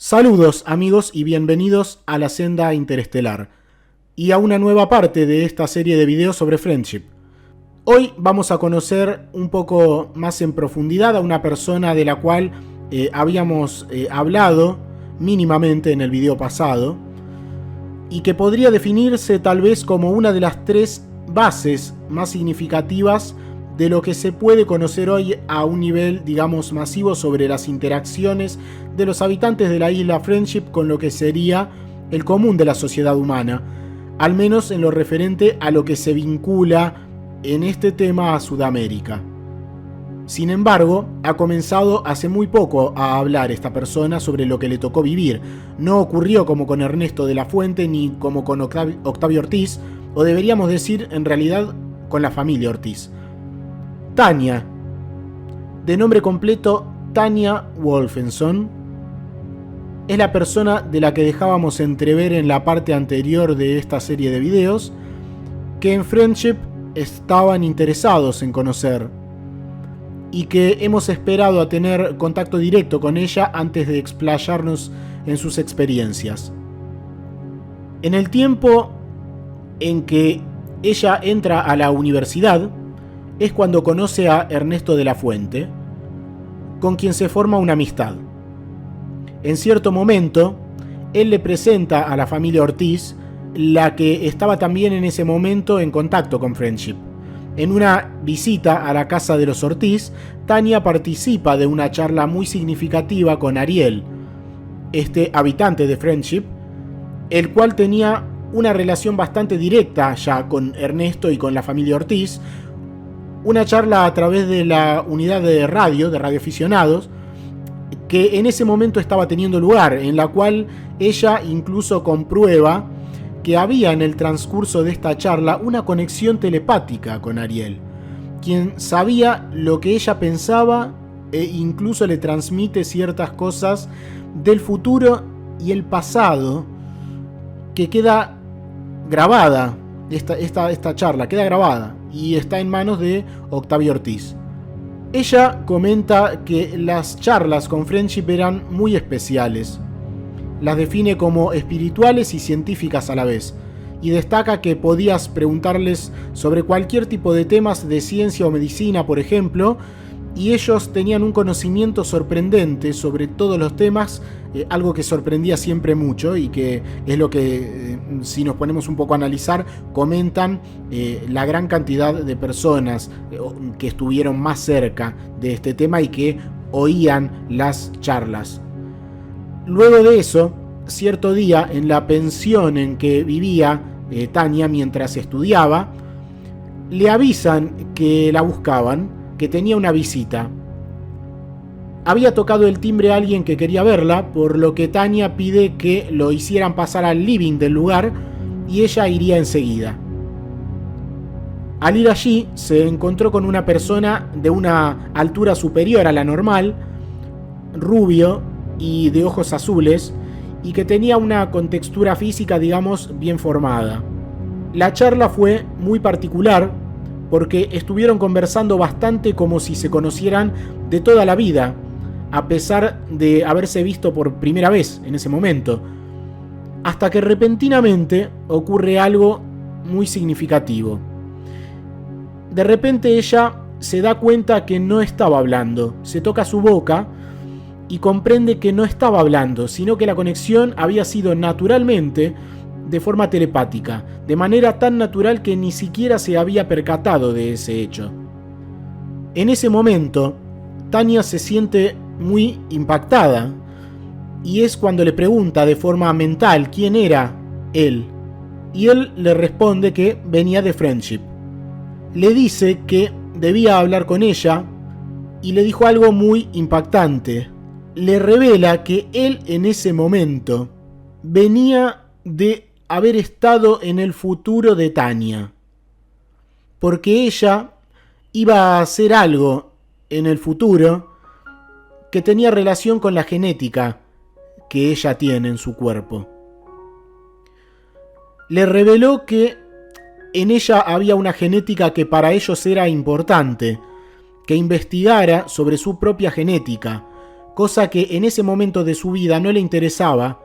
Saludos amigos y bienvenidos a la Senda Interestelar y a una nueva parte de esta serie de videos sobre Friendship. Hoy vamos a conocer un poco más en profundidad a una persona de la cual habíamos hablado mínimamente en el video pasado y que podría definirse tal vez como una de las tres bases más significativas de lo que se puede conocer hoy a un nivel, digamos, masivo sobre las interacciones de los habitantes de la isla Friendship con lo que sería el común de la sociedad humana, al menos en lo referente a lo que se vincula en este tema a Sudamérica. Sin embargo, ha comenzado hace muy poco a hablar esta persona sobre lo que le tocó vivir. No ocurrió como con Ernesto de la Fuente ni como con Octavio Ortiz, o deberíamos decir en realidad con la familia Ortiz. Tania, de nombre completo Tania Wolfenson, es la persona de la que dejábamos entrever en la parte anterior de esta serie de videos que en Friendship estaban interesados en conocer y que hemos esperado a tener contacto directo con ella antes de explayarnos en sus experiencias. En el tiempo en que ella entra a la universidad es cuando conoce a Ernesto de la Fuente, con quien se forma una amistad. En cierto momento, él le presenta a la familia Ortiz, la que estaba también en ese momento en contacto con Friendship. En una visita a la casa de los Ortiz, Tania participa de una charla muy significativa con Ariel, este habitante de Friendship, el cual tenía una relación bastante directa ya con Ernesto y con la familia Ortiz. Una charla a través de la unidad de radioaficionados, que en ese momento estaba teniendo lugar, en la cual ella incluso comprueba que había en el transcurso de esta charla una conexión telepática con Ariel, quien sabía lo que ella pensaba e incluso le transmite ciertas cosas del futuro y el pasado que queda grabada. Esta charla queda grabada y está en manos de Octavio Ortiz. Ella comenta que las charlas con Friendship eran muy especiales. Las define como espirituales y científicas a la vez, y destaca que podías preguntarles sobre cualquier tipo de temas de ciencia o medicina, por ejemplo, y ellos tenían un conocimiento sorprendente sobre todos los temas, algo que sorprendía siempre mucho y que es lo que, si nos ponemos un poco a analizar, comentan la gran cantidad de personas que estuvieron más cerca de este tema y que oían las charlas. Luego de eso, cierto día, en la pensión en que vivía Tania mientras estudiaba, le avisan que la buscaban, que tenía una visita. Había tocado el timbre a alguien que quería verla, por lo que Tania pide que lo hicieran pasar al living del lugar y ella iría enseguida. Al ir allí, se encontró con una persona de una altura superior a la normal, rubio y de ojos azules, y que tenía una contextura física, digamos, bien formada. La charla fue muy particular, porque estuvieron conversando bastante como si se conocieran de toda la vida, a pesar de haberse visto por primera vez en ese momento, hasta que repentinamente ocurre algo muy significativo. De repente ella se da cuenta que no estaba hablando, se toca su boca y comprende que no estaba hablando, sino que la conexión había sido naturalmente de forma telepática, de manera tan natural que ni siquiera se había percatado de ese hecho. En ese momento, Tania se siente muy impactada, y es cuando le pregunta de forma mental quién era él, y él le responde que venía de Friendship. Le dice que debía hablar con ella, y le dijo algo muy impactante. Le revela que él en ese momento venía de haber estado en el futuro de Tania, porque ella iba a hacer algo en el futuro que tenía relación con la genética que ella tiene en su cuerpo. Le reveló que en ella había una genética que para ellos era importante, que investigara sobre su propia genética, cosa que en ese momento de su vida no le interesaba.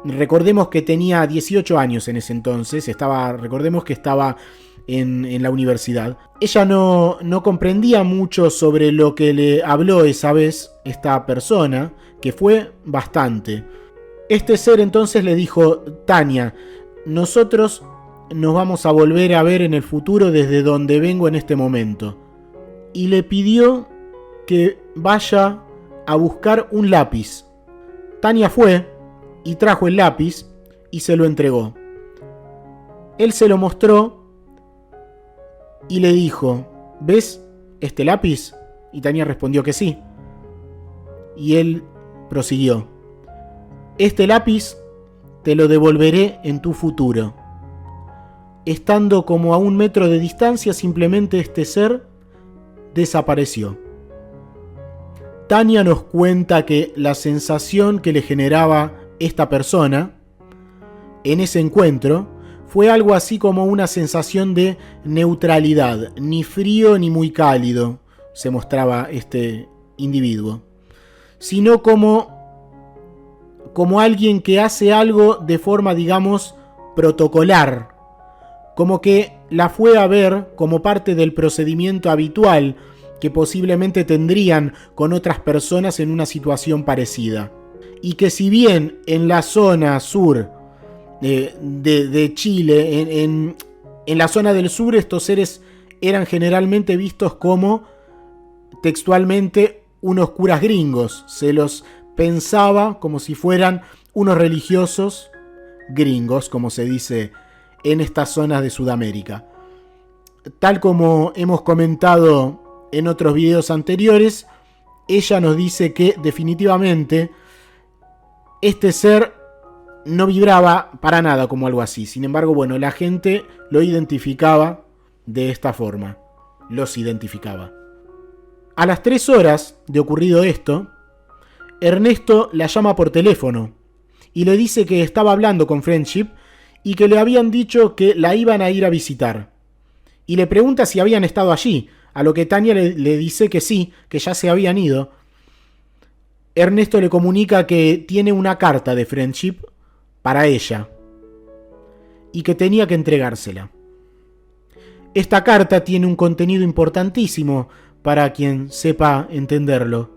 Recordemos que tenía 18 años en ese entonces, recordemos que estaba en la universidad. Ella no comprendía mucho sobre lo que le habló esa vez esta persona, que fue bastante. Este ser entonces le dijo: Tania, nosotros nos vamos a volver a ver en el futuro desde donde vengo en este momento. Y le pidió que vaya a buscar un lápiz. Tania fue y trajo el lápiz y se lo entregó. Él se lo mostró y le dijo: ¿ves este lápiz? Y Tania respondió que sí. Y él prosiguió: este lápiz te lo devolveré en tu futuro. Estando como a 1 metro de distancia, simplemente este ser desapareció. Tania nos cuenta que la sensación que le generaba esta persona en ese encuentro fue algo así como una sensación de neutralidad, ni frío ni muy cálido se mostraba este individuo, sino como alguien que hace algo de forma, digamos, protocolar, como que la fue a ver como parte del procedimiento habitual que posiblemente tendrían con otras personas en una situación parecida. Y que si bien en la zona sur de Chile, en la zona del sur, estos seres eran generalmente vistos como, textualmente, unos curas gringos. Se los pensaba como si fueran unos religiosos gringos, como se dice en estas zonas de Sudamérica. Tal como hemos comentado en otros videos anteriores, ella nos dice que definitivamente este ser no vibraba para nada como algo así. Sin embargo, bueno, la gente lo identificaba de esta forma. Los identificaba. A las 3 horas de ocurrido esto, Ernesto la llama por teléfono y le dice que estaba hablando con Friendship y que le habían dicho que la iban a ir a visitar. Y le pregunta si habían estado allí, a lo que Tania le dice que sí, que ya se habían ido. Ernesto le comunica que tiene una carta de Friendship para ella y que tenía que entregársela. Esta carta tiene un contenido importantísimo para quien sepa entenderlo.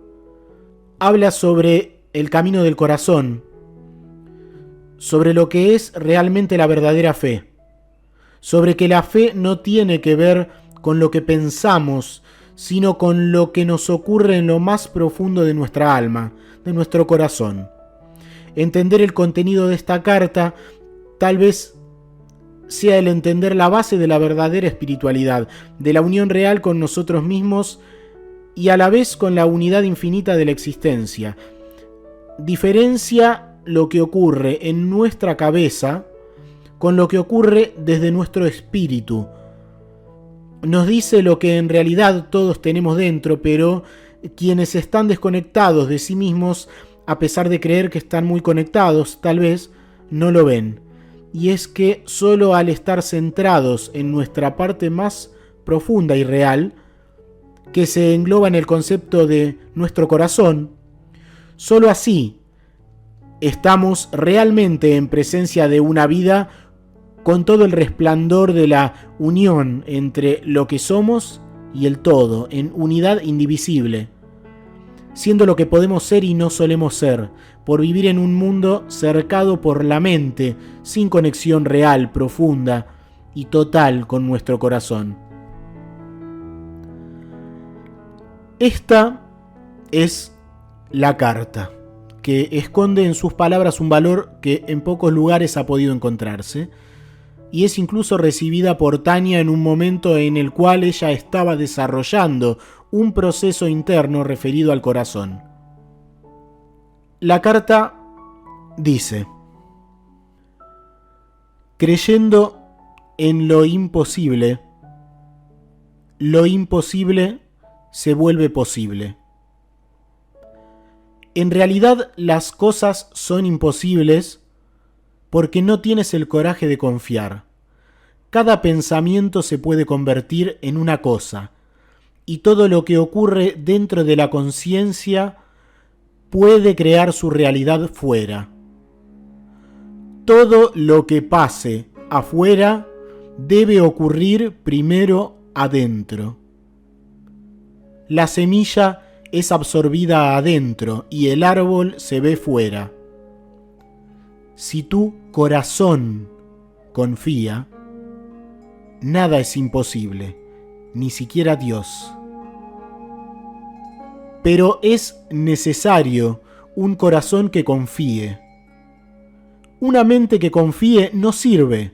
Habla sobre el camino del corazón, sobre lo que es realmente la verdadera fe, sobre que la fe no tiene que ver con lo que pensamos, sino con lo que nos ocurre en lo más profundo de nuestra alma, de nuestro corazón. Entender el contenido de esta carta tal vez sea el entender la base de la verdadera espiritualidad, de la unión real con nosotros mismos y a la vez con la unidad infinita de la existencia. Diferencia lo que ocurre en nuestra cabeza con lo que ocurre desde nuestro espíritu. Nos dice lo que en realidad todos tenemos dentro, pero quienes están desconectados de sí mismos, a pesar de creer que están muy conectados, tal vez no lo ven. Y es que solo al estar centrados en nuestra parte más profunda y real, que se engloba en el concepto de nuestro corazón, solo así estamos realmente en presencia de una vida con todo el resplandor de la unión entre lo que somos y el todo, en unidad indivisible, siendo lo que podemos ser y no solemos ser, por vivir en un mundo cercado por la mente, sin conexión real, profunda y total con nuestro corazón. Esta es la carta, que esconde en sus palabras un valor que en pocos lugares ha podido encontrarse, y es incluso recibida por Tania en un momento en el cual ella estaba desarrollando un proceso interno referido al corazón. La carta dice: creyendo en lo imposible se vuelve posible. En realidad las cosas son imposibles porque no tienes el coraje de confiar. Cada pensamiento se puede convertir en una cosa, y todo lo que ocurre dentro de la conciencia puede crear su realidad fuera. Todo lo que pase afuera debe ocurrir primero adentro. La semilla es absorbida adentro y el árbol se ve fuera. Si tu corazón confía, nada es imposible, ni siquiera Dios. Pero es necesario un corazón que confíe. Una mente que confíe no sirve,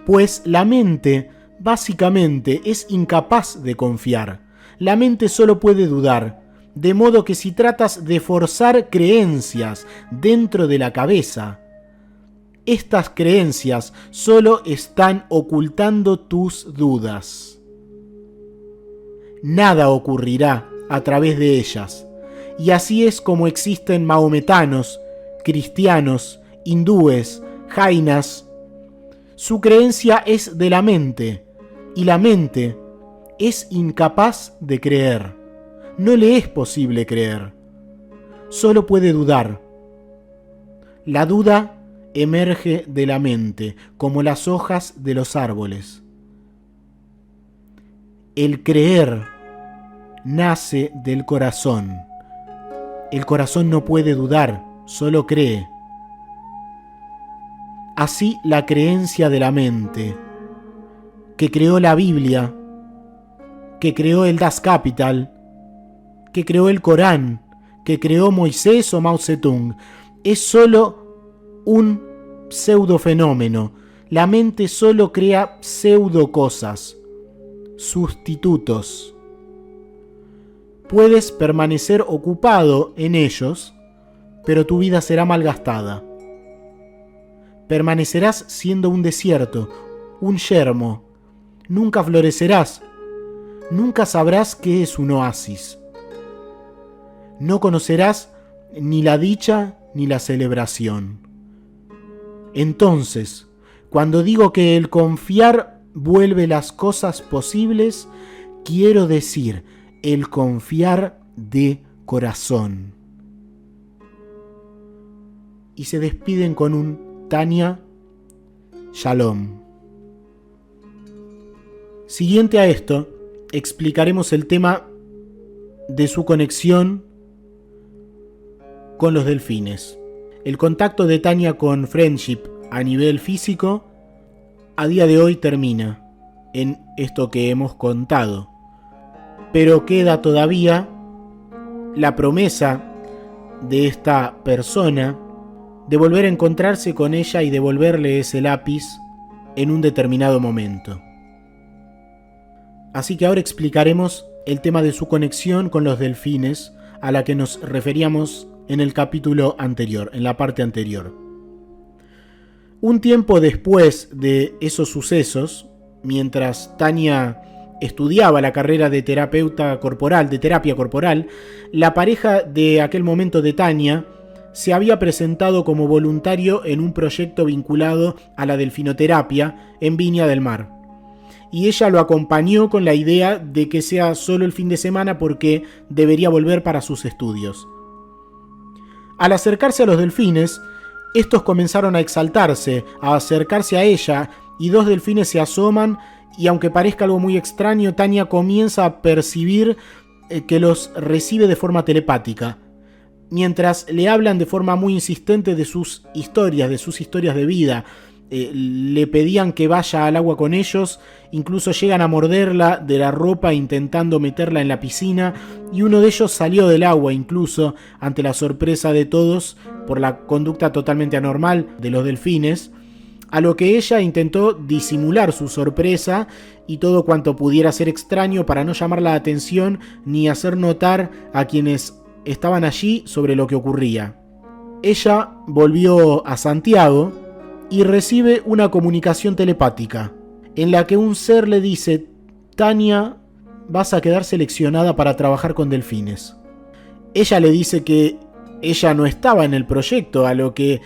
pues la mente básicamente es incapaz de confiar. La mente solo puede dudar, de modo que si tratas de forzar creencias dentro de la cabeza, estas creencias solo están ocultando tus dudas. Nada ocurrirá a través de ellas, y así es como existen mahometanos, cristianos, hindúes, jainas. Su creencia es de la mente, y la mente es incapaz de creer. No le es posible creer. Solo puede dudar. La duda emerge de la mente, como las hojas de los árboles. El creer nace del corazón. El corazón no puede dudar, solo cree. Así la creencia de la mente, que creó la Biblia, que creó el Das Kapital, que creó el Corán, que creó Moisés o Mao Zedong, es solo un pseudofenómeno. La mente solo crea pseudo cosas, sustitutos. Puedes permanecer ocupado en ellos, pero tu vida será malgastada. Permanecerás siendo un desierto, un yermo. Nunca florecerás. Nunca sabrás qué es un oasis. No conocerás ni la dicha ni la celebración. Entonces, cuando digo que el confiar vuelve las cosas posibles, quiero decir el confiar de corazón. Y se despiden con un Tania, Shalom. Siguiente a esto, explicaremos el tema de su conexión con los delfines. El contacto de Tania con Friendship a nivel físico a día de hoy termina en esto que hemos contado, pero queda todavía la promesa de esta persona de volver a encontrarse con ella y devolverle ese lápiz en un determinado momento. Así que ahora explicaremos el tema de su conexión con los delfines, a la que nos referíamos en el capítulo anterior, en la parte anterior. Un tiempo después de esos sucesos, mientras Tania estudiaba la carrera de terapia corporal, la pareja de aquel momento de Tania se había presentado como voluntario en un proyecto vinculado a la delfinoterapia en Viña del Mar. Y ella lo acompañó con la idea de que sea solo el fin de semana porque debería volver para sus estudios. Al acercarse a los delfines, estos comenzaron a exaltarse, a acercarse a ella, y dos delfines se asoman, y aunque parezca algo muy extraño, Tania comienza a percibir que los recibe de forma telepática, mientras le hablan de forma muy insistente de sus historias de vida. Le pedían que vaya al agua con ellos, incluso llegan a morderla de la ropa intentando meterla en la piscina, y uno de ellos salió del agua incluso ante la sorpresa de todos por la conducta totalmente anormal de los delfines, a lo que ella intentó disimular su sorpresa y todo cuanto pudiera ser extraño para no llamar la atención ni hacer notar a quienes estaban allí sobre lo que ocurría. Ella volvió a Santiago y recibe una comunicación telepática en la que un ser le dice: Tania, vas a quedar seleccionada para trabajar con delfines. Ella le dice que ella no estaba en el proyecto, a lo que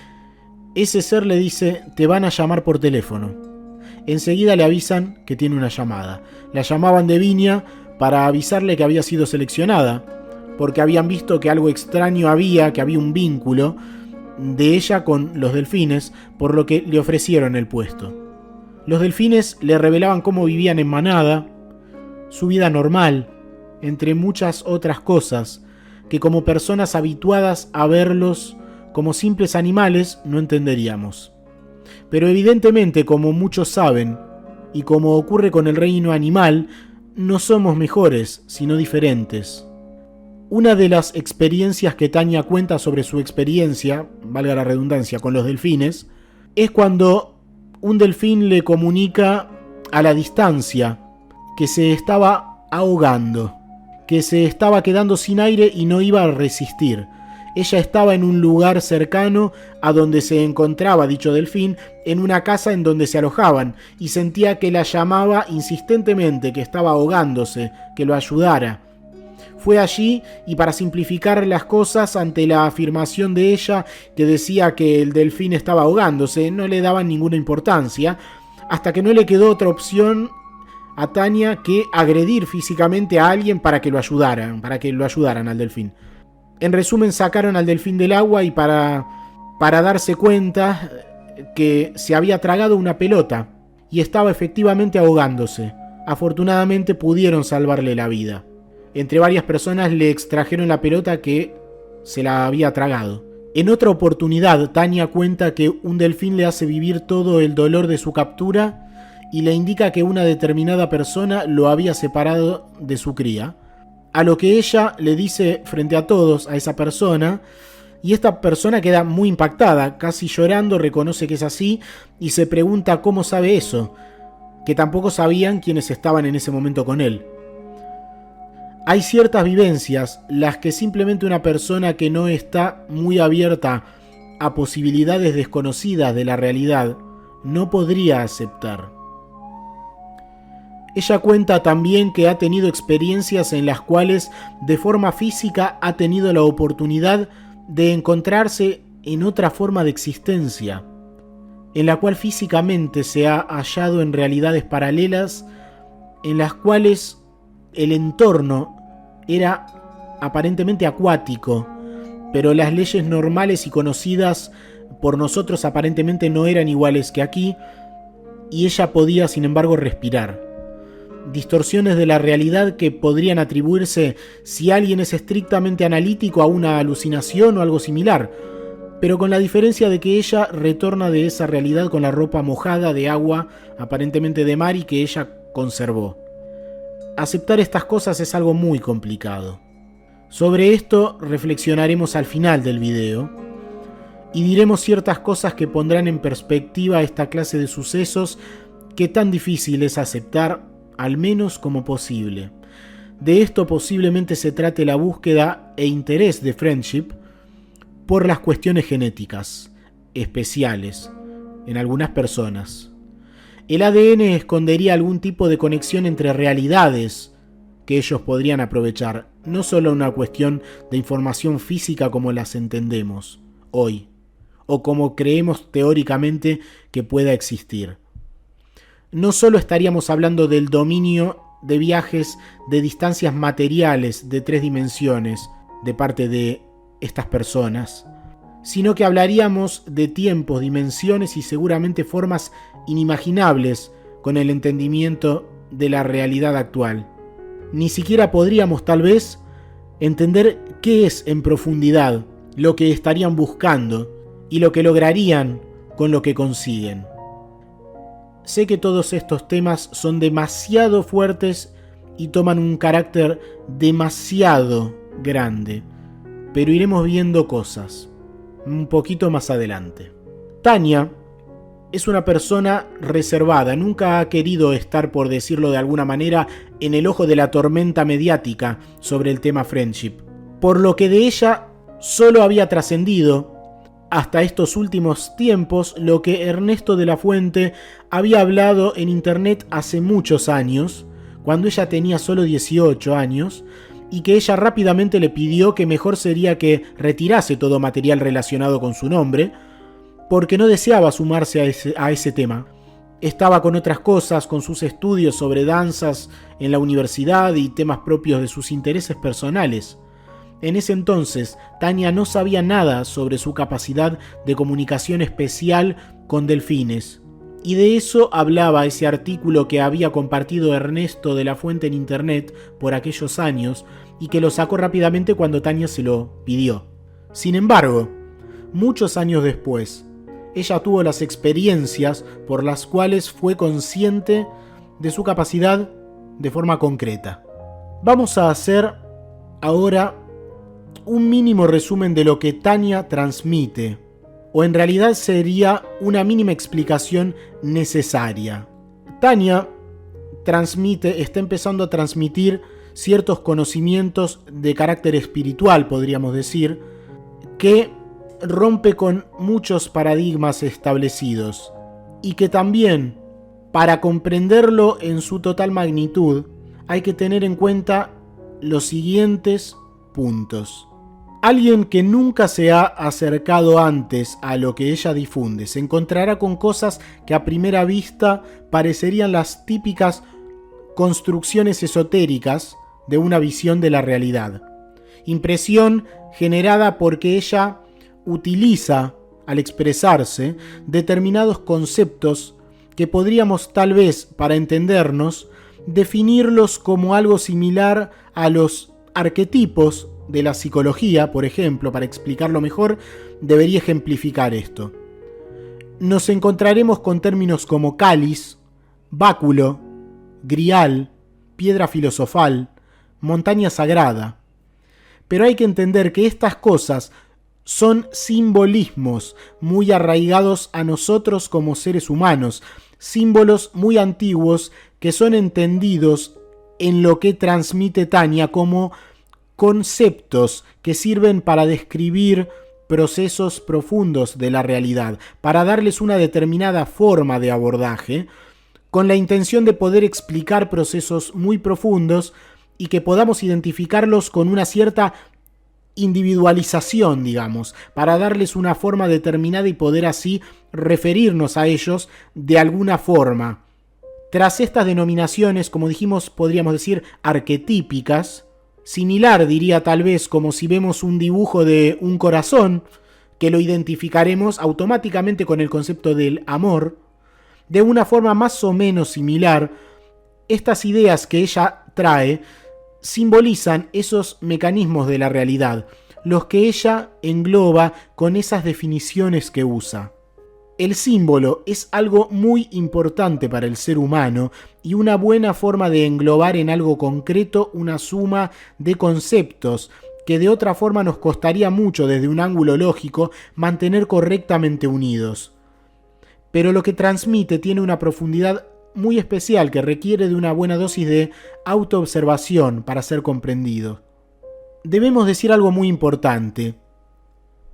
ese ser le dice: te van a llamar por teléfono. Enseguida le avisan que tiene una llamada. La llamaban de Viña para avisarle que había sido seleccionada, porque habían visto que algo extraño había, que había un vínculo de ella con los delfines, por lo que le ofrecieron el puesto. Los delfines le revelaban cómo vivían en manada, su vida normal, entre muchas otras cosas, que como personas habituadas a verlos como simples animales no entenderíamos. Pero evidentemente, como muchos saben, y como ocurre con el reino animal, no somos mejores, sino diferentes. Una de las experiencias que Tania cuenta sobre su experiencia, valga la redundancia, con los delfines, es cuando un delfín le comunica a la distancia que se estaba ahogando, que se estaba quedando sin aire y no iba a resistir. Ella estaba en un lugar cercano a donde se encontraba dicho delfín, en una casa en donde se alojaban, y sentía que la llamaba insistentemente, que estaba ahogándose, que lo ayudara. Fue allí y, para simplificar las cosas, ante la afirmación de ella que decía que el delfín estaba ahogándose, no le daban ninguna importancia, hasta que no le quedó otra opción a Tania que agredir físicamente a alguien para que lo ayudaran al delfín. En resumen, sacaron al delfín del agua y para darse cuenta que se había tragado una pelota y estaba efectivamente ahogándose. Afortunadamente pudieron salvarle la vida. Entre varias personas le extrajeron la pelota que se la había tragado. En otra oportunidad, Tania cuenta que un delfín le hace vivir todo el dolor de su captura y le indica que una determinada persona lo había separado de su cría. A lo que ella le dice frente a todos a esa persona, y esta persona queda muy impactada, casi llorando, reconoce que es así y se pregunta cómo sabe eso, que tampoco sabían quienes estaban en ese momento con él. Hay ciertas vivencias, las que simplemente una persona que no está muy abierta a posibilidades desconocidas de la realidad no podría aceptar. Ella cuenta también que ha tenido experiencias en las cuales de forma física ha tenido la oportunidad de encontrarse en otra forma de existencia, en la cual físicamente se ha hallado en realidades paralelas en las cuales el entorno era aparentemente acuático, pero las leyes normales y conocidas por nosotros aparentemente no eran iguales que aquí, y ella podía sin embargo respirar. Distorsiones de la realidad que podrían atribuirse, si alguien es estrictamente analítico, a una alucinación o algo similar, pero con la diferencia de que ella retorna de esa realidad con la ropa mojada de agua, aparentemente de mar, y que ella conservó. Aceptar estas cosas es algo muy complicado. Sobre esto reflexionaremos al final del video y diremos ciertas cosas que pondrán en perspectiva esta clase de sucesos que tan difícil es aceptar, al menos como posible. De esto posiblemente se trate la búsqueda e interés de Friendship por las cuestiones genéticas, especiales, en algunas personas. El ADN escondería algún tipo de conexión entre realidades que ellos podrían aprovechar, no solo una cuestión de información física como las entendemos hoy, o como creemos teóricamente que pueda existir. No solo estaríamos hablando del dominio de viajes de distancias materiales de 3 dimensiones de parte de estas personas, sino que hablaríamos de tiempos, dimensiones y seguramente formas inimaginables con el entendimiento de la realidad actual. Ni siquiera podríamos, tal vez, entender qué es en profundidad lo que estarían buscando y lo que lograrían con lo que consiguen. Sé que todos estos temas son demasiado fuertes y toman un carácter demasiado grande, pero iremos viendo cosas un poquito más adelante. Tania es una persona reservada, nunca ha querido estar, por decirlo de alguna manera, en el ojo de la tormenta mediática sobre el tema Friendship, por lo que de ella solo había trascendido hasta estos últimos tiempos lo que Ernesto de la Fuente había hablado en internet hace muchos años, cuando ella tenía solo 18 años, y que ella rápidamente le pidió que mejor sería que retirase todo material relacionado con su nombre, porque no deseaba sumarse a ese tema. Estaba con otras cosas, con sus estudios sobre danzas en la universidad y temas propios de sus intereses personales. En ese entonces, Tania no sabía nada sobre su capacidad de comunicación especial con delfines. Y de eso hablaba ese artículo que había compartido Ernesto de la Fuente en internet por aquellos años y que lo sacó rápidamente cuando Tania se lo pidió. Sin embargo, muchos años después, ella tuvo las experiencias por las cuales fue consciente de su capacidad de forma concreta. Vamos a hacer ahora un mínimo resumen de lo que Tania transmite, o en realidad sería una mínima explicación necesaria. Tania está empezando a transmitir ciertos conocimientos de carácter espiritual, podríamos decir, que rompe con muchos paradigmas establecidos y que también, para comprenderlo en su total magnitud, hay que tener en cuenta los siguientes puntos. Alguien que nunca se ha acercado antes a lo que ella difunde se encontrará con cosas que a primera vista parecerían las típicas construcciones esotéricas de una visión de la realidad. Impresión generada porque ella utiliza, al expresarse, determinados conceptos que podríamos tal vez, para entendernos, definirlos como algo similar a los arquetipos de la psicología. Por ejemplo, para explicarlo mejor, debería ejemplificar esto. Nos encontraremos con términos como cáliz, báculo, grial, piedra filosofal, montaña sagrada. Pero hay que entender que estas cosas son simbolismos muy arraigados a nosotros como seres humanos, símbolos muy antiguos que son entendidos en lo que transmite Tania como conceptos que sirven para describir procesos profundos de la realidad, para darles una determinada forma de abordaje, con la intención de poder explicar procesos muy profundos y que podamos identificarlos con una cierta individualización, digamos, para darles una forma determinada y poder así referirnos a ellos de alguna forma. Tras estas denominaciones, como dijimos, podríamos decir arquetípicas, similar diría tal vez como si vemos un dibujo de un corazón, que lo identificaremos automáticamente con el concepto del amor, de una forma más o menos similar, estas ideas que ella trae simbolizan esos mecanismos de la realidad, los que ella engloba con esas definiciones que usa. El símbolo es algo muy importante para el ser humano y una buena forma de englobar en algo concreto una suma de conceptos que de otra forma nos costaría mucho desde un ángulo lógico mantener correctamente unidos. Pero lo que transmite tiene una profundidad muy especial que requiere de una buena dosis de autoobservación para ser comprendido. Debemos decir algo muy importante.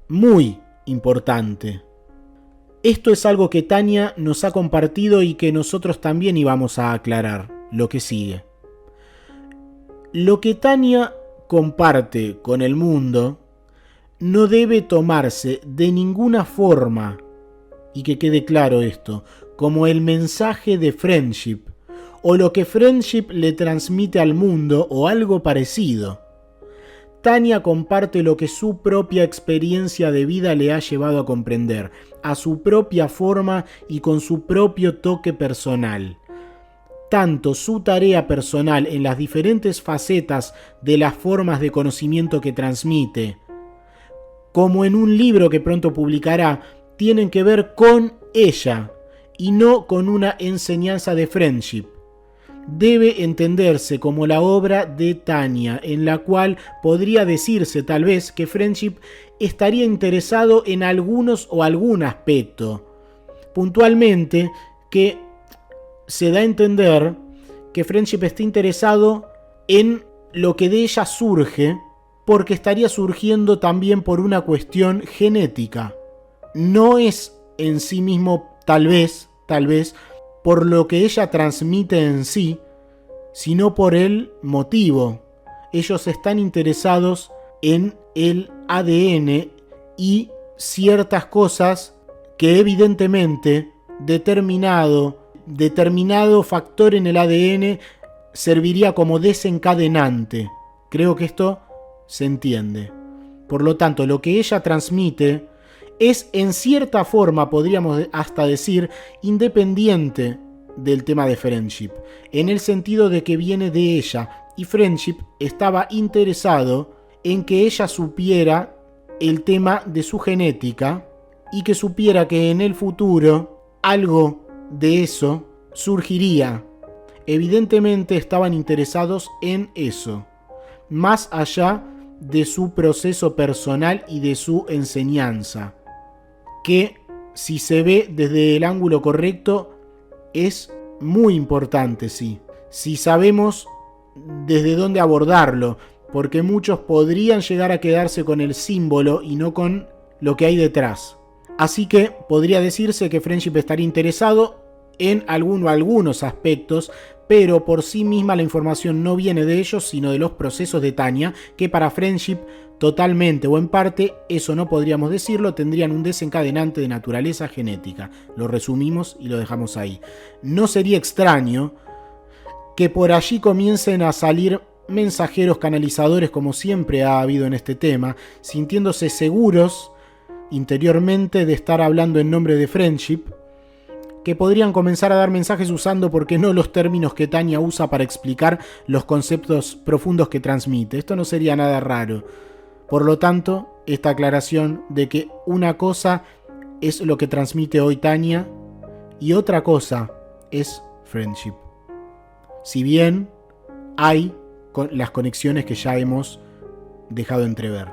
Muy importante. Esto es algo que Tania nos ha compartido y que nosotros también íbamos a aclarar, lo que sigue. Lo que Tania comparte con el mundo no debe tomarse de ninguna forma, y que quede claro esto, como el mensaje de Friendship, o lo que Friendship le transmite al mundo, o algo parecido. Tania comparte lo que su propia experiencia de vida le ha llevado a comprender, a su propia forma y con su propio toque personal. Tanto su tarea personal en las diferentes facetas de las formas de conocimiento que transmite, como en un libro que pronto publicará, tienen que ver con ella y no con una enseñanza de Friendship. Debe entenderse como la obra de Tania, en la cual podría decirse tal vez que Friendship estaría interesado en algunos o algún aspecto. Puntualmente, que se da a entender que Friendship está interesado en lo que de ella surge, porque estaría surgiendo también por una cuestión genética. No es en sí mismo, tal vez, por lo que ella transmite en sí, sino por el motivo. Ellos están interesados en el ADN y ciertas cosas que evidentemente determinado factor en el ADN serviría como desencadenante. Creo que esto se entiende. Por lo tanto, lo que ella transmite es, en cierta forma, podríamos hasta decir, independiente del tema de Friendship, en el sentido de que viene de ella, y Friendship estaba interesado en que ella supiera el tema de su genética y que supiera que en el futuro algo de eso surgiría. Evidentemente estaban interesados en eso, más allá de su proceso personal y de su enseñanza, que, si se ve desde el ángulo correcto, es muy importante, sí. Si sabemos desde dónde abordarlo, porque muchos podrían llegar a quedarse con el símbolo y no con lo que hay detrás. Así que podría decirse que Friendship estaría interesado en algunos aspectos, pero por sí misma la información no viene de ellos, sino de los procesos de Tanya, que para Friendship, totalmente o en parte, eso no podríamos decirlo, tendrían un desencadenante de naturaleza genética. Lo resumimos y lo dejamos ahí. No sería extraño que por allí comiencen a salir mensajeros canalizadores, como siempre ha habido en este tema, sintiéndose seguros interiormente de estar hablando en nombre de Friendship, que podrían comenzar a dar mensajes usando, ¿por qué no?, los términos que Tanya usa para explicar los conceptos profundos que transmite. Esto no sería nada raro. Por lo tanto, esta aclaración de que una cosa es lo que transmite hoy Tanya y otra cosa es Friendship. Si bien hay las conexiones que ya hemos dejado entrever.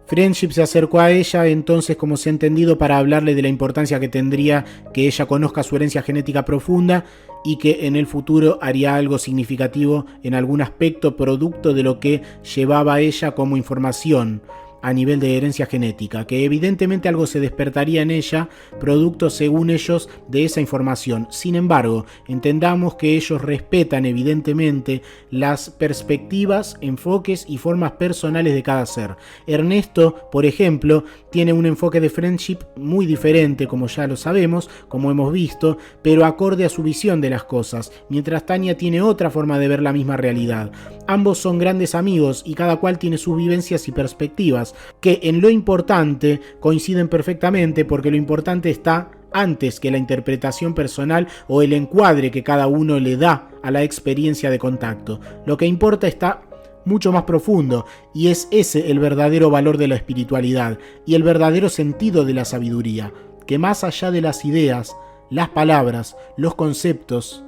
Friendship se acercó a ella entonces, como se ha entendido, para hablarle de la importancia que tendría que ella conozca su herencia genética profunda y que en el futuro haría algo significativo en algún aspecto producto de lo que llevaba ella como información a nivel de herencia genética, que evidentemente algo se despertaría en ella, producto, según ellos, de esa información. Sin embargo, entendamos que ellos respetan evidentemente las perspectivas, enfoques y formas personales de cada ser. Ernesto, por ejemplo, tiene un enfoque de Friendship muy diferente, como ya lo sabemos, como hemos visto, pero acorde a su visión de las cosas, mientras Tanya tiene otra forma de ver la misma realidad. Ambos son grandes amigos y cada cual tiene sus vivencias y perspectivas, que en lo importante coinciden perfectamente, porque lo importante está antes que la interpretación personal o el encuadre que cada uno le da a la experiencia de contacto. Lo que importa está mucho más profundo, y es ese el verdadero valor de la espiritualidad y el verdadero sentido de la sabiduría, que más allá de las ideas, las palabras, los conceptos,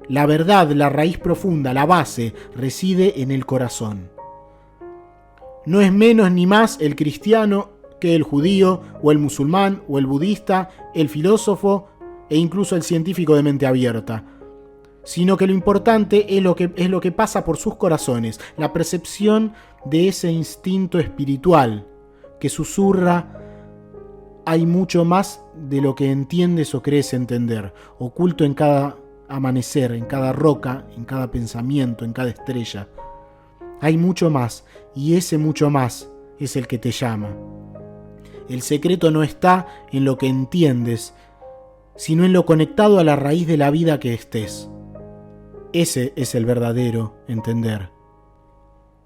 la verdad, la raíz profunda, la base, reside en el corazón. No es menos ni más el cristiano que el judío, o el musulmán, o el budista, el filósofo e incluso el científico de mente abierta, sino que lo importante es lo que pasa por sus corazones, la percepción de ese instinto espiritual que susurra: hay mucho más de lo que entiendes o crees entender, oculto en cada amanecer, en cada roca, en cada pensamiento, en cada estrella. Hay mucho más, y ese mucho más es el que te llama. El secreto no está en lo que entiendes, sino en lo conectado a la raíz de la vida que estés. Ese es el verdadero entender.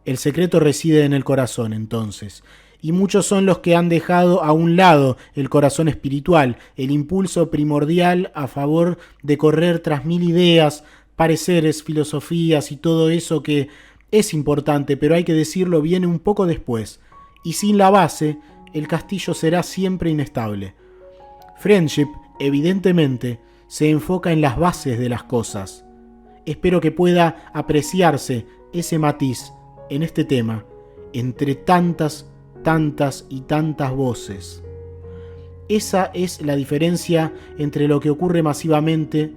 El secreto reside en el corazón, entonces, y muchos son los que han dejado a un lado el corazón espiritual, el impulso primordial a favor de correr tras mil ideas, pareceres, filosofías y todo eso que es importante, pero hay que decirlo, viene un poco después, y sin la base, el castillo será siempre inestable. Friendship, evidentemente, se enfoca en las bases de las cosas. Espero que pueda apreciarse ese matiz en este tema, entre tantas y tantas voces. Esa es la diferencia entre lo que ocurre masivamente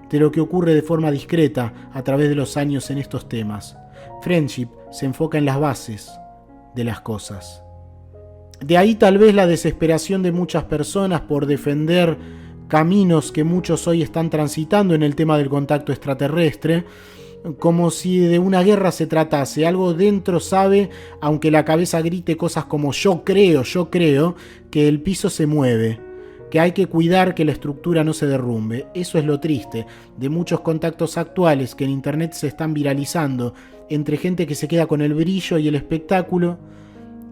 de lo que ocurre de forma discreta a través de los años en estos temas. Friendship se enfoca en las bases de las cosas. De ahí tal vez la desesperación de muchas personas por defender caminos que muchos hoy están transitando en el tema del contacto extraterrestre, como si de una guerra se tratase. Algo dentro sabe, aunque la cabeza grite cosas como yo creo, que el piso se mueve, que hay que cuidar que la estructura no se derrumbe. Eso es lo triste de muchos contactos actuales que en internet se están viralizando entre gente que se queda con el brillo y el espectáculo,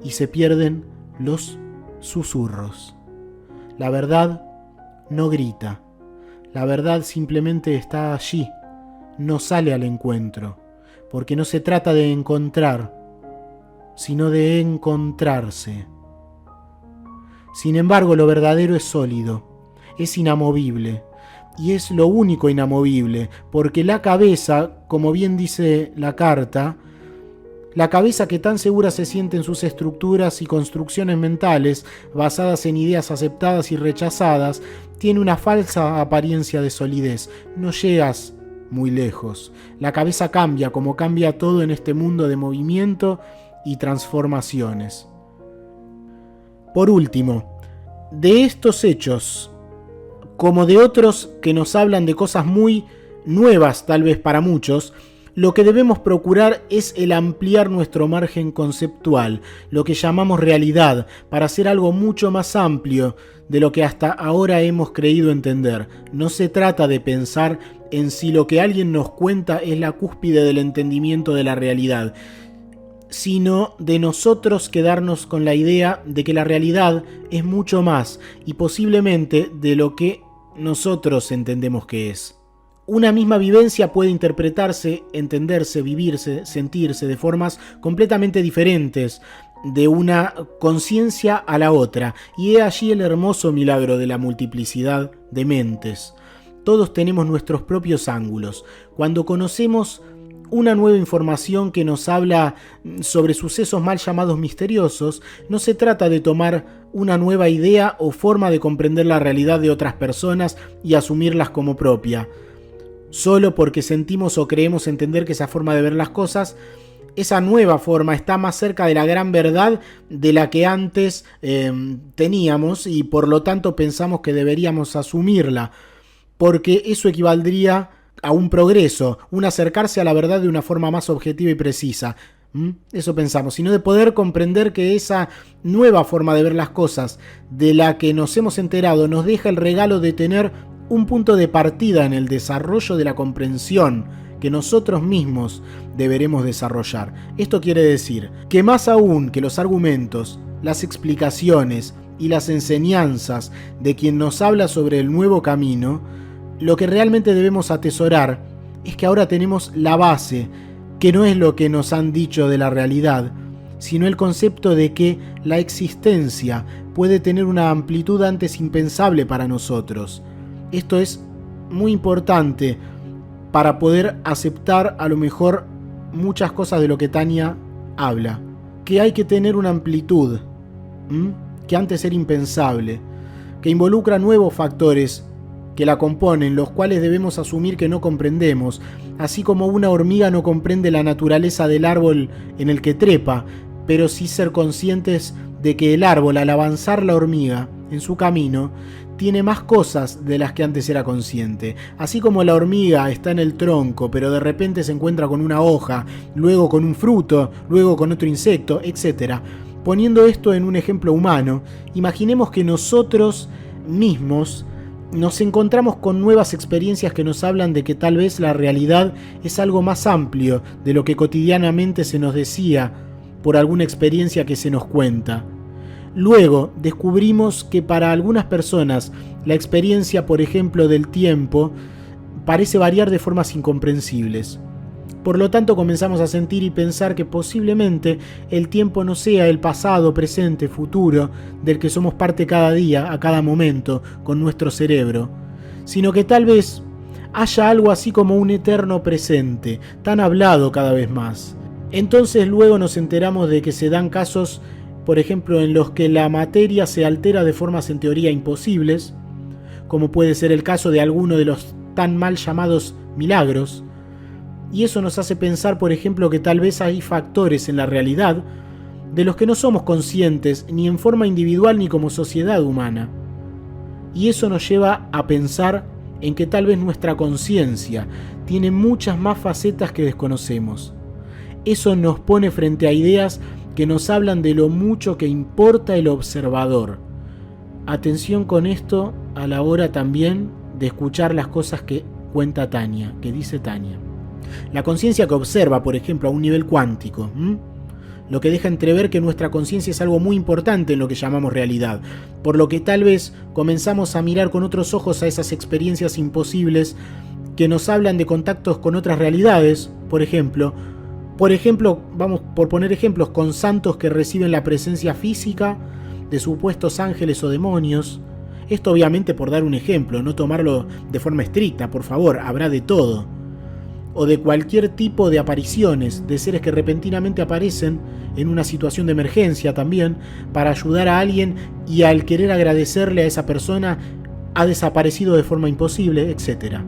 y se pierden los susurros. La verdad no grita. La verdad simplemente está allí, no sale al encuentro, porque no se trata de encontrar, sino de encontrarse. Sin embargo, lo verdadero es sólido, es inamovible, y es lo único inamovible, porque la cabeza, como bien dice la carta, la cabeza que tan segura se siente en sus estructuras y construcciones mentales, basadas en ideas aceptadas y rechazadas, tiene una falsa apariencia de solidez. No llegas muy lejos. La cabeza cambia, como cambia todo en este mundo de movimiento y transformaciones. Por último, de estos hechos, como de otros que nos hablan de cosas muy nuevas tal vez para muchos, lo que debemos procurar es el ampliar nuestro margen conceptual, lo que llamamos realidad, para hacer algo mucho más amplio de lo que hasta ahora hemos creído entender. No se trata de pensar en si lo que alguien nos cuenta es la cúspide del entendimiento de la realidad, sino de nosotros quedarnos con la idea de que la realidad es mucho más y posiblemente de lo que nosotros entendemos que es. Una misma vivencia puede interpretarse, entenderse, vivirse, sentirse de formas completamente diferentes de una conciencia a la otra, y he allí el hermoso milagro de la multiplicidad de mentes. Todos tenemos nuestros propios ángulos. Cuando conocemos una nueva información que nos habla sobre sucesos mal llamados misteriosos, no se trata de tomar una nueva idea o forma de comprender la realidad de otras personas y asumirlas como propia. Solo porque sentimos o creemos entender que esa forma de ver las cosas, esa nueva forma está más cerca de la gran verdad de la que antes teníamos, y por lo tanto pensamos que deberíamos asumirla, porque eso equivaldría a un progreso, un acercarse a la verdad de una forma más objetiva y precisa. Eso pensamos, sino de poder comprender que esa nueva forma de ver las cosas de la que nos hemos enterado nos deja el regalo de tener un punto de partida en el desarrollo de la comprensión que nosotros mismos deberemos desarrollar. Esto quiere decir que más aún que los argumentos, las explicaciones y las enseñanzas de quien nos habla sobre el nuevo camino, lo que realmente debemos atesorar es que ahora tenemos la base, que no es lo que nos han dicho de la realidad, sino el concepto de que la existencia puede tener una amplitud antes impensable para nosotros. Esto es muy importante para poder aceptar a lo mejor muchas cosas de lo que Tania habla. Que hay que tener una amplitud, que antes era impensable, que involucra nuevos factores que la componen, los cuales debemos asumir que no comprendemos, así como una hormiga no comprende la naturaleza del árbol en el que trepa, pero sí ser conscientes de que el árbol, al avanzar la hormiga en su camino, tiene más cosas de las que antes era consciente. Así como la hormiga está en el tronco, pero de repente se encuentra con una hoja, luego con un fruto, luego con otro insecto, etc. Poniendo esto en un ejemplo humano, imaginemos que nosotros mismos nos encontramos con nuevas experiencias que nos hablan de que tal vez la realidad es algo más amplio de lo que cotidianamente se nos decía por alguna experiencia que se nos cuenta. Luego descubrimos que para algunas personas la experiencia, por ejemplo, del tiempo, parece variar de formas incomprensibles. Por lo tanto, comenzamos a sentir y pensar que posiblemente el tiempo no sea el pasado, presente, futuro, del que somos parte cada día, a cada momento, con nuestro cerebro, sino que tal vez haya algo así como un eterno presente, tan hablado cada vez más. Entonces luego nos enteramos de que se dan casos, por ejemplo, en los que la materia se altera de formas en teoría imposibles, como puede ser el caso de alguno de los tan mal llamados milagros, y eso nos hace pensar, por ejemplo, que tal vez hay factores en la realidad de los que no somos conscientes ni en forma individual ni como sociedad humana. Y eso nos lleva a pensar en que tal vez nuestra conciencia tiene muchas más facetas que desconocemos. Eso nos pone frente a ideas que nos hablan de lo mucho que importa el observador. Atención con esto a la hora también de escuchar las cosas que cuenta Tania, que dice Tania. La conciencia que observa, por ejemplo, a un nivel cuántico, lo que deja entrever que nuestra conciencia es algo muy importante en lo que llamamos realidad, por lo que tal vez comenzamos a mirar con otros ojos a esas experiencias imposibles que nos hablan de contactos con otras realidades, por ejemplo, vamos por poner ejemplos, con santos que reciben la presencia física de supuestos ángeles o demonios. Esto obviamente por dar un ejemplo, no tomarlo de forma estricta, por favor, habrá de todo. O de cualquier tipo de apariciones, de seres que repentinamente aparecen en una situación de emergencia también, para ayudar a alguien y al querer agradecerle a esa persona ha desaparecido de forma imposible, etc.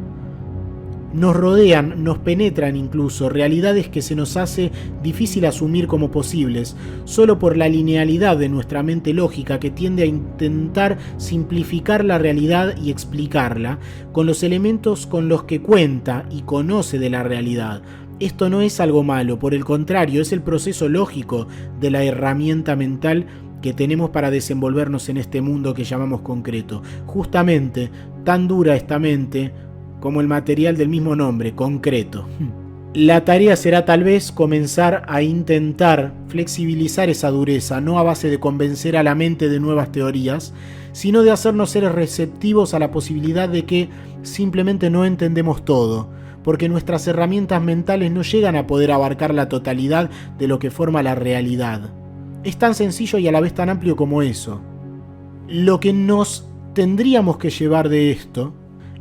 Nos rodean, nos penetran incluso realidades que se nos hace difícil asumir como posibles, solo por la linealidad de nuestra mente lógica que tiende a intentar simplificar la realidad y explicarla con los elementos con los que cuenta y conoce de la realidad. Esto no es algo malo, por el contrario, es el proceso lógico de la herramienta mental que tenemos para desenvolvernos en este mundo que llamamos concreto. Justamente, tan dura esta mente como el material del mismo nombre, concreto. La tarea será tal vez comenzar a intentar flexibilizar esa dureza, no a base de convencer a la mente de nuevas teorías, sino de hacernos seres receptivos a la posibilidad de que simplemente no entendemos todo, porque nuestras herramientas mentales no llegan a poder abarcar la totalidad de lo que forma la realidad. Es tan sencillo y a la vez tan amplio como eso. Lo que nos tendríamos que llevar de esto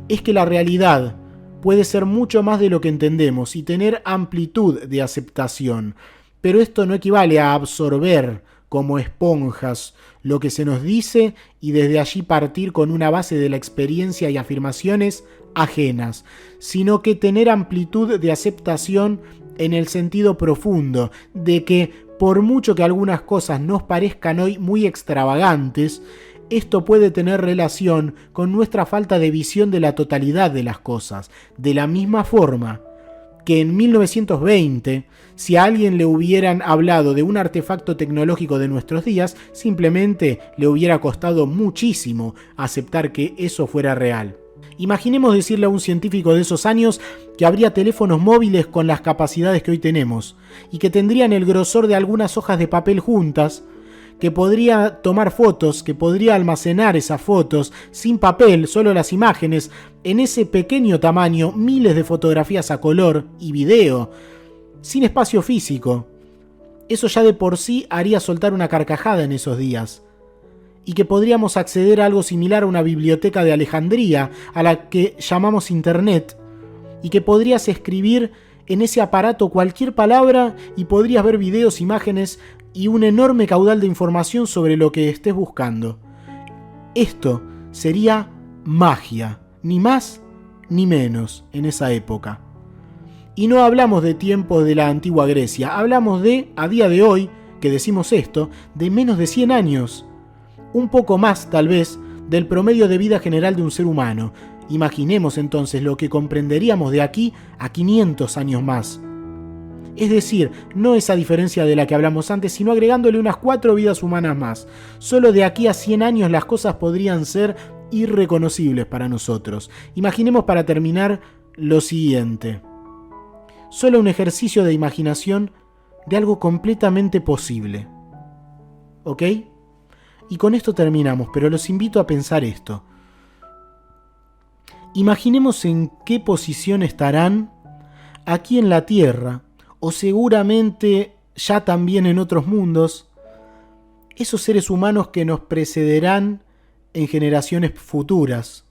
es que la realidad puede ser mucho más de lo que entendemos y tener amplitud de aceptación, pero esto no equivale a absorber como esponjas lo que se nos dice y desde allí partir con una base de la experiencia y afirmaciones ajenas, sino que tener amplitud de aceptación en el sentido profundo de que por mucho que algunas cosas nos parezcan hoy muy extravagantes, esto puede tener relación con nuestra falta de visión de la totalidad de las cosas, de la misma forma que en 1920, si a alguien le hubieran hablado de un artefacto tecnológico de nuestros días, simplemente le hubiera costado muchísimo aceptar que eso fuera real. Imaginemos decirle a un científico de esos años que habría teléfonos móviles con las capacidades que hoy tenemos, y que tendrían el grosor de algunas hojas de papel juntas, que podría tomar fotos, que podría almacenar esas fotos sin papel, solo las imágenes, en ese pequeño tamaño, miles de fotografías a color y video, sin espacio físico. Eso ya de por sí haría soltar una carcajada en esos días. Y que podríamos acceder a algo similar a una biblioteca de Alejandría, a la que llamamos Internet, y que podrías escribir en ese aparato cualquier palabra y podrías ver videos, imágenes y un enorme caudal de información sobre lo que estés buscando. Esto sería magia, ni más ni menos en esa época. Y no hablamos de tiempos de la antigua Grecia, hablamos de, a día de hoy, que decimos esto, de menos de 100 años. Un poco más, tal vez, del promedio de vida general de un ser humano. Imaginemos entonces lo que comprenderíamos de aquí a 500 años más. Es decir, no esa diferencia de la que hablamos antes, sino agregándole unas 4 vidas humanas más. Solo de aquí a 100 años las cosas podrían ser irreconocibles para nosotros. Imaginemos para terminar lo siguiente. Solo un ejercicio de imaginación de algo completamente posible. ¿Ok? Y con esto terminamos, pero los invito a pensar esto. Imaginemos en qué posición estarán aquí en la Tierra, o seguramente ya también en otros mundos, esos seres humanos que nos precederán en generaciones futuras,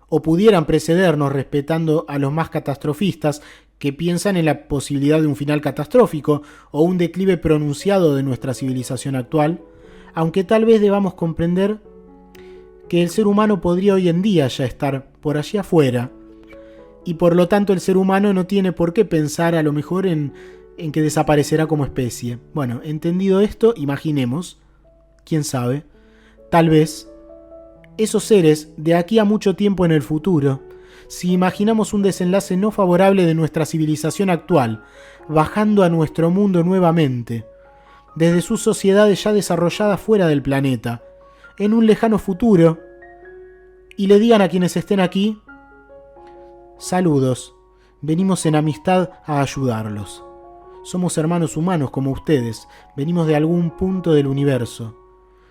o pudieran precedernos respetando a los más catastrofistas que piensan en la posibilidad de un final catastrófico o un declive pronunciado de nuestra civilización actual, aunque tal vez debamos comprender que el ser humano podría hoy en día ya estar por allí afuera, y por lo tanto el ser humano no tiene por qué pensar a lo mejor en que desaparecerá como especie. Bueno, entendido esto, imaginemos, quién sabe, tal vez, esos seres de aquí a mucho tiempo en el futuro, si imaginamos un desenlace no favorable de nuestra civilización actual, bajando a nuestro mundo nuevamente, desde sus sociedades ya desarrolladas fuera del planeta, en un lejano futuro, y le digan a quienes estén aquí: saludos, venimos en amistad a ayudarlos. Somos hermanos humanos como ustedes, venimos de algún punto del universo,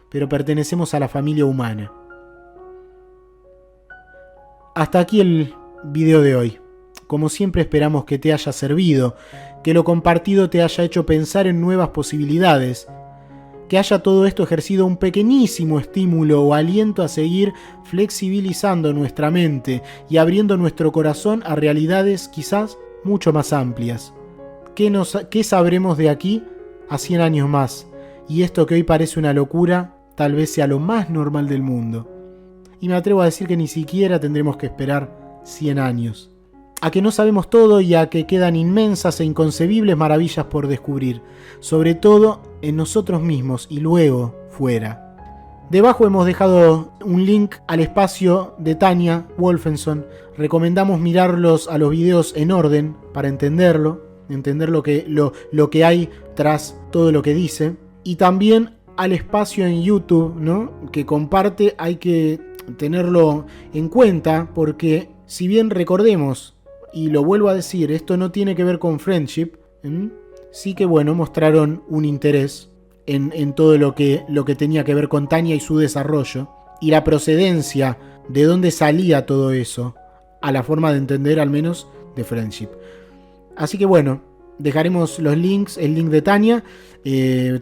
pero pertenecemos a la familia humana. Hasta aquí el video de hoy. Como siempre esperamos que te haya servido, que lo compartido te haya hecho pensar en nuevas posibilidades, que haya todo esto ejercido un pequeñísimo estímulo o aliento a seguir flexibilizando nuestra mente y abriendo nuestro corazón a realidades quizás mucho más amplias. ¿Qué sabremos de aquí a 100 años más? Y esto que hoy parece una locura, tal vez sea lo más normal del mundo. Y me atrevo a decir que ni siquiera tendremos que esperar 100 años. A que no sabemos todo y a que quedan inmensas e inconcebibles maravillas por descubrir, sobre todo en nosotros mismos y luego fuera. Debajo hemos dejado un link al espacio de Tanya Wolfenson. Recomendamos mirarlos a los videos en orden para entender lo que hay tras todo lo que dice. Y también al espacio en YouTube, ¿no?, que comparte. Hay que tenerlo en cuenta porque, si bien recordemos, y lo vuelvo a decir, esto no tiene que ver con Friendship, sí que mostraron un interés en todo lo que tenía que ver con Tanya y su desarrollo, y la procedencia de dónde salía todo eso, a la forma de entender al menos de Friendship. Así que dejaremos los links, el link de Tanya,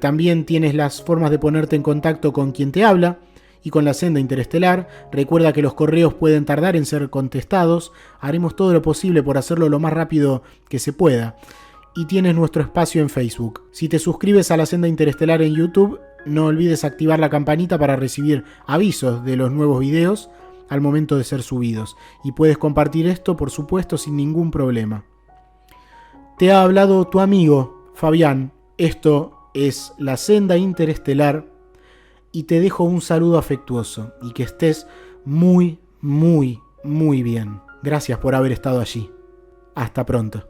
también tienes las formas de ponerte en contacto con quien te habla y con la Senda Interestelar. Recuerda que los correos pueden tardar en ser contestados, haremos todo lo posible por hacerlo lo más rápido que se pueda. Y tienes nuestro espacio en Facebook. Si te suscribes a la Senda Interestelar en YouTube, no olvides activar la campanita para recibir avisos de los nuevos videos al momento de ser subidos. Y puedes compartir esto, por supuesto, sin ningún problema. Te ha hablado tu amigo Fabián. Esto es la Senda Interestelar y te dejo un saludo afectuoso y que estés muy, muy, muy bien. Gracias por haber estado allí. Hasta pronto.